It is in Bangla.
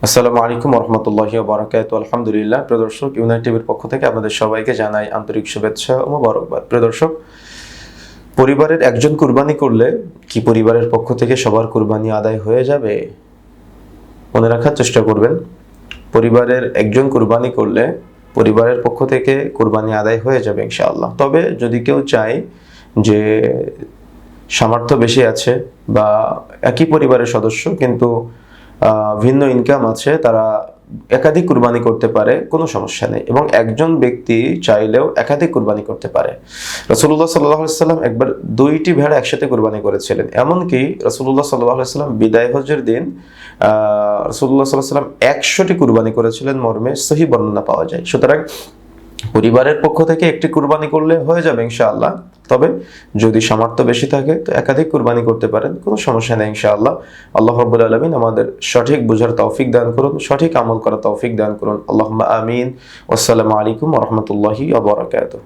আসসালামু আলাইকুম রহমতুল্লাহি ওয়া বারাকাতুহু। আলহামদুলিল্লাহ। প্রিয় দর্শক, ইউনাইট টিভির পক্ষ থেকে আপনাদের সবাইকে জানাই আন্তরিক শুভেচ্ছা ও মোবারকবাদ। প্রিয় দর্শক, পরিবারের একজন কুরবানি করলে কি পরিবারের পক্ষ থেকে সবার কুরবানি আদায় হয়ে যাবে? মনে রাখার চেষ্টা করবেন, পরিবারের একজন কুরবানি করলে পরিবারের পক্ষ থেকে কুরবানি আদায় হয়ে যাবে ইনশাআল্লাহ। তবে যদি কেউ চায় যে সামর্থ্য বেশি আছে বা একই পরিবারের সদস্য কিন্তু ভিন্ন ইনকাম আছে, তারা একাধিক কুরবানি করতে পারে, কোনো সমস্যা নেই। এবং একজন ব্যক্তি চাইলেও একাধিক কুরবানি করতে পারে। রাসূলুল্লাহ সাল্লাল্লাহু আলাইহি ওয়াসাল্লাম একবার 2টি ভেড়া একসাথে কুরবানি করেছিলেন। এমনকি রাসূলুল্লাহ সাল্লাল্লাহু আলাইহি ওয়াসাল্লাম বিদায় হজের দিন রাসূলুল্লাহ সাল্লাল্লাহু আলাইহি ওয়াসাল্লাম 100টি কুরবানি করেছিলেন মর্মে সহিহ বর্ণনা পাওয়া যায়। সুতরাং পরিবারের পক্ষ থেকে একটি কুরবানি করলে হয়ে যাবে ইনশাআল্লাহ। তবে যদি সামর্থ্য বেশি থাকে তো একাধিক কুরবানি করতে পারেন, কোনো সমস্যা নেই ইনশাআল্লাহ। আল্লাহ রাব্বুল আলামিন আমাদের সঠিক বুঝার তৌফিক দান করুন, সঠিক আমল করার তৌফিক দান করুন। আল্লাহুম্মা আমিন। আসসালামু আলাইকুম ওয়া রাহমাতুল্লাহি ওয়া বারাকাতুহু।